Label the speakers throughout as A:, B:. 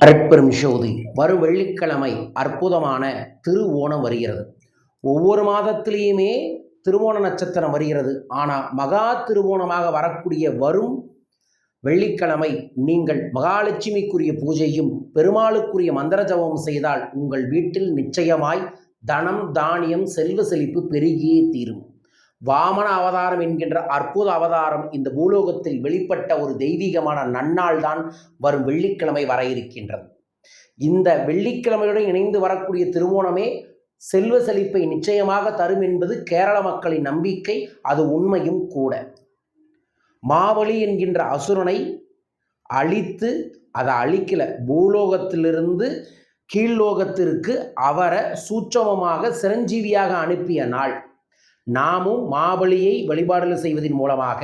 A: அருட்பெரும் ஜோதி வரும் வெள்ளிக்கிழமை அற்புதமான திருவோணம் வருகிறது. ஒவ்வொரு மாதத்திலேயுமே திருவோண நட்சத்திரம் வருகிறது. ஆனால் மகா திருவோணமாக வரக்கூடிய வரும் வெள்ளிக்கிழமை நீங்கள் மகாலட்சுமிக்குரிய பூஜையும் பெருமாளுக்குரிய மந்திர ஜபம் செய்தால் உங்கள் வீட்டில் நிச்சயமாய் தனம் தானியம் செல்வ செழிப்பு பெருகியே தீரும். வாமன அவதாரம் என்கின்ற அற்புத அவதாரம் இந்த பூலோகத்தில் வெளிப்பட்ட ஒரு தெய்வீகமான நன்னாள் தான் வரும் வெள்ளிக்கிழமை வர இருக்கின்றது. இந்த வெள்ளிக்கிழமையுடன் இணைந்து வரக்கூடிய திருவோணமே செல்வ செழிப்பை நிச்சயமாக தரும் என்பது கேரள மக்களின் நம்பிக்கை. அது உண்மையும் கூட. மாவலி என்கின்ற அசுரனை அழித்து, அதை அழிக்கல, பூலோகத்திலிருந்து கீழ்லோகத்திற்கு அவரை சூட்சமமாக சிரஞ்சீவியாக அனுப்பிய நாள். நாமும் மாபலியை வழிபாடுகள் செய்வதன் மூலமாக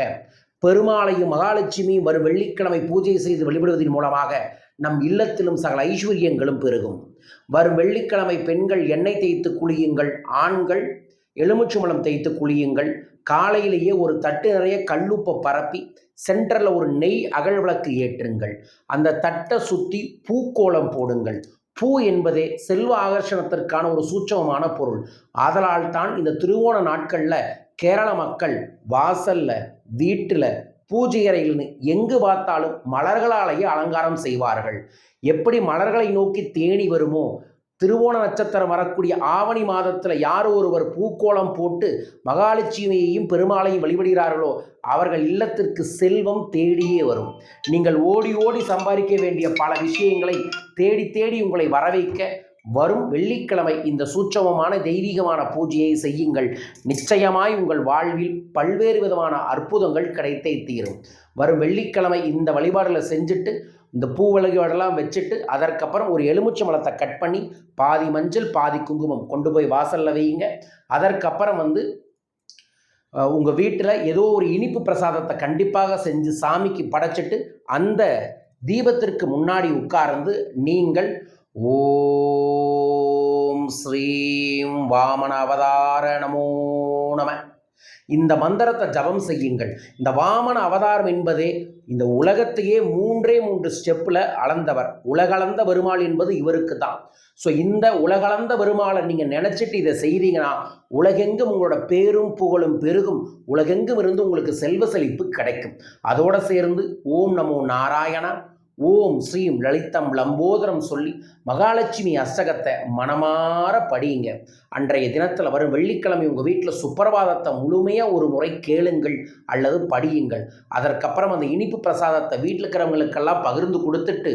A: பெருமாளையும் மகாலட்சுமியும் வரும் வெள்ளிக்கிழமை பூஜை செய்து வழிபடுவதன் மூலமாக நம் இல்லத்திலும் சகல ஐஸ்வர்யங்களும் பெருகும். வரும் வெள்ளிக்கிழமை பெண்கள் எண்ணெய் தேய்த்து குளியுங்கள், ஆண்கள் எலுமிச்சம்பழம் தேய்த்து குளியுங்கள். காலையிலேயே ஒரு தட்டு நிறைய கல்லுப்பை பரப்பி சென்டரில் ஒரு நெய் அகல் விளக்கு ஏற்றுங்கள். அந்த தட்டை சுற்றி பூக்கோளம் போடுங்கள். பூ என்பதே செல்வ ஆகர்ஷணத்திற்கான ஒரு சூட்சமமான பொருள். ஆதலால் தான் இந்த திருவோண நாட்களில் கேரள மக்கள் வாசல்ல, வீட்டில், பூஜை அறையில் எங்கு பார்த்தாலும் மலர்களாலேயே அலங்காரம் செய்வார்கள். எப்படி மலர்களை நோக்கி தேடி வருமோ, திருவோண நட்சத்திரம் வரக்கூடிய ஆவணி மாதத்தில் யார் ஒருவர் பூக்கோளம் போட்டு மகாலட்சுமியையும் பெருமாளையும் வழிபடுகிறார்களோ அவர்கள் இல்லத்திற்கு செல்வம் தேடியே வரும். நீங்கள் ஓடி ஓடி சம்பாதிக்க வேண்டிய பல விஷயங்களை தேடி தேடி உங்களை வரவைக்க வரும் வெள்ளிக்கிழமை இந்த சூட்சமமான தெய்வீகமான பூஜையை செய்யுங்கள். நிச்சயமாய் உங்கள் வாழ்வில் பல்வேறு விதமான அற்புதங்கள் கிடைத்தே தீரும். வரும் வெள்ளிக்கிழமை இந்த வழிபாடுகளை செஞ்சுட்டு இந்த பூ வழிபாடெல்லாம் வச்சுட்டு அதற்கப்புறம் ஒரு எலுமிச்சம்பழத்தை கட் பண்ணி பாதி மஞ்சள் பாதி குங்குமம் கொண்டு போய் வாசலில் வையுங்க. அதற்கப்புறம் உங்கள் வீட்டில் ஏதோ ஒரு இனிப்பு பிரசாதத்தை கண்டிப்பாக செஞ்சு சாமிக்கு படைச்சிட்டு அந்த தீபத்திற்கு முன்னாடி உட்கார்ந்து நீங்கள் ஓம் ஸ்ரீம் வாமன அவதார நமோ நம இந்த மந்திரத்தை ஜபம் செய்யுங்கள். இந்த வாமன அவதாரம் என்பதே இந்த உலகத்தையே மூன்றே ஸ்டெப்பில் அளந்தவர். உலகளந்த பெருமாள் என்பது இவருக்கு தான். ஸோ இந்த உலகளந்த பெருமாளை நீங்கள் நினச்சிட்டு இதை செய்தீங்கன்னா உலகெங்கும் உங்களோட பேரும் புகழும் பெருகும். உலகெங்கும் இருந்து உங்களுக்கு செல்வ செழிப்பு கிடைக்கும். அதோடு சேர்ந்து ஓம் நமோ நாராயணா, ஓம் ஸ்ரீம் லலிதம் லம்போதரம் சொல்லி மகாலட்சுமி அஷ்டகத்தை மனமாற படியுங்க. அன்றைய தினத்தில் வரும் வெள்ளிக்கிழமை உங்கள் வீட்டில் சுப்பிரபாதத்தை முழுமையாக ஒரு முறை கேளுங்கள் அல்லது படியுங்கள். அதற்கப்புறம் அந்த இனிப்பு பிரசாதத்தை வீட்டில் இருக்கிறவங்களுக்கெல்லாம் பகிர்ந்து கொடுத்துட்டு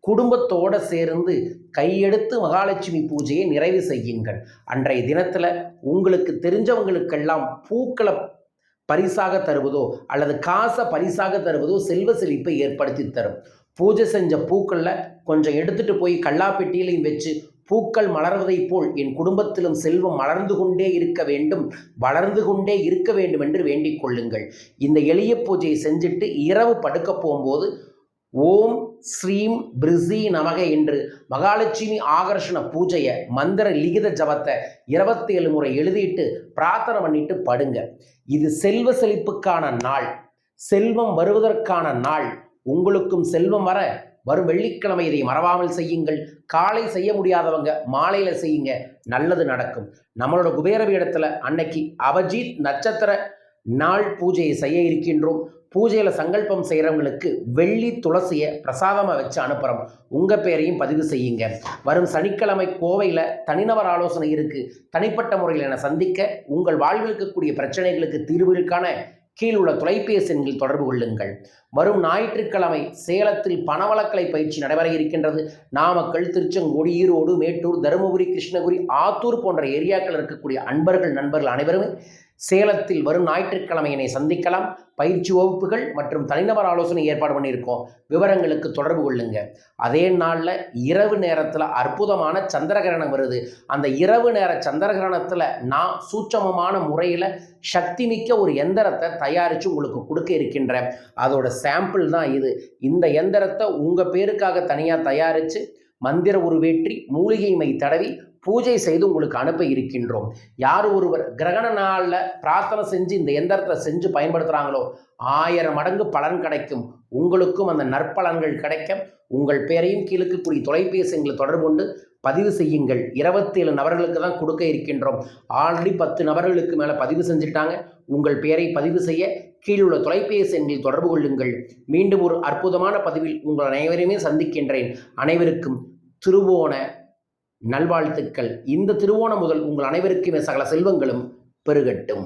A: குடும்பத்தோடு சேர்ந்து கையெடுத்து மகாலட்சுமி பூஜையை நிறைவு செய்யுங்கள். அன்றைய தினத்தில் உங்களுக்கு தெரிஞ்சவங்களுக்கெல்லாம் பூக்களை பரிசாக தருவதோ அல்லது காசை பரிசாக தருவதோ செல்வ செழிப்பை ஏற்படுத்தி தரும். பூஜை செஞ்ச பூக்களில் கொஞ்சம் எடுத்துகிட்டு போய் கல்லாப்பெட்டியிலையும் வச்சு பூக்கள் மலர்வதைப் போல் என் குடும்பத்திலும் செல்வம் மலர்ந்து கொண்டே இருக்க வேண்டும், வளர்ந்து கொண்டே இருக்க வேண்டும் என்று வேண்டிக் கொள்ளுங்கள். இந்த எளிய பூஜையை செஞ்சுட்டு இரவு படுக்க போகும்போது ஓம் ஸ்ரீம் பிரிசி நமக என்று மகாலட்சுமி ஆகர்ஷண பூஜையை மந்திர லிகித ஜபத்தை 27 முறை எழுதிட்டு பிரார்த்தனை பண்ணிட்டு படுங்க. இது செல்வ செழிப்புக்கான நாள், செல்வம் வருவதற்கான நாள். உங்களுக்கும் செல்வம் வர வரும் வெள்ளிக்கிழமை இதை மறவாமல் செய்யுங்கள். காலை செய்ய முடியாதவங்க மாலையில் செய்யுங்க, நல்லது நடக்கும். நம்மளோட குபேரபீடத்தில் அன்னைக்கு அபிஜித் நட்சத்திர நாள் பூஜையை செய்ய இருக்கின்றோம். பூஜையில் சங்கல்பம் செய்கிறவங்களுக்கு வெள்ளி துளசியை பிரசாதமாக வச்சு அனுப்புகிறோம். உங்கள் பேரையும் பதிவு செய்யுங்க. வரும் சனிக்கிழமை கோவையில் தனிநபர் ஆலோசனை இருக்குது. தனிப்பட்ட முறையில் என சந்திக்க உங்கள் வாழ்வில் இருக்கக்கூடிய பிரச்சனைகளுக்கு தீர்வுகளுக்கான கீழுள்ள தொலைபேசி எண்ணில் தொடர்பு கொள்ளுங்கள். வரும் ஞாயிற்றுக்கிழமை சேலத்தில் பணவளக்கலை பயிற்சி நடைபெற இருக்கின்றது. நாமக்கல், திருச்செங்கோடு, ஈரோடு, மேட்டூர், தருமபுரி, கிருஷ்ணகிரி, ஆத்தூர் போன்ற ஏரியாக்கள் இருக்கக்கூடிய நண்பர்கள் அனைவருமே சேலத்தில் வரும் ஞாயிற்றுக்கிழமையினை சந்திக்கலாம். பயிற்சி வகுப்புகள் மற்றும் தனிநபர் ஆலோசனை ஏற்பாடு பண்ணியிருக்கோம். விவரங்களுக்கு தொடர்பு கொள்ளுங்க. அதே நாளில் இரவு நேரத்தில் அற்புதமான சந்திரகிரகணம் வருது. அந்த இரவு நேர சந்திரகிரகணத்தில் நான் சூட்சமமான முறையில் சக்தி மிக்க ஒரு எந்திரத்தை தயாரித்து உங்களுக்கு கொடுக்க இருக்கின்றேன். அதோட சாம்பிள் தான் இது. இந்த எந்திரத்தை உங்கள் பேருக்காக தனியாக தயாரித்து மந்திர உருவேற்றி மூலிகை மை தடவி பூஜை செய்து உங்களுக்கு அனுப்ப இருக்கின்றோம். யார் ஒருவர் கிரகண நாளில் பிரார்த்தனை செஞ்சு இந்த எந்திரத்தை செஞ்சு பயன்படுத்துகிறாங்களோ 1000 மடங்கு பலன் கிடைக்கும். உங்களுக்கும் அந்த நற்பலன்கள் கிடைக்க உங்கள் பெயரையும் கீழுக்கக்கூடிய தொலைபேசி எங்களை தொடர்பு கொண்டு பதிவு செய்யுங்கள். 27 நபர்களுக்கு தான் கொடுக்க இருக்கின்றோம். ஆல்ரெடி 10 நபர்களுக்கு மேலே பதிவு செஞ்சுட்டாங்க. உங்கள் பெயரை பதிவு செய்ய கீழுள்ள தொலைபேசி எண்ணில் தொடர்பு கொள்ளுங்கள். மீண்டும் ஒரு அற்புதமான பதிவில் உங்கள் அனைவரையுமே சந்திக்கின்றேன். அனைவருக்கும் திருவோண நல்வாழ்த்துக்கள். இந்த திருவோணம் முதல் உங்கள் அனைவருக்குமே சகல செல்வங்களும் பெருகட்டும்.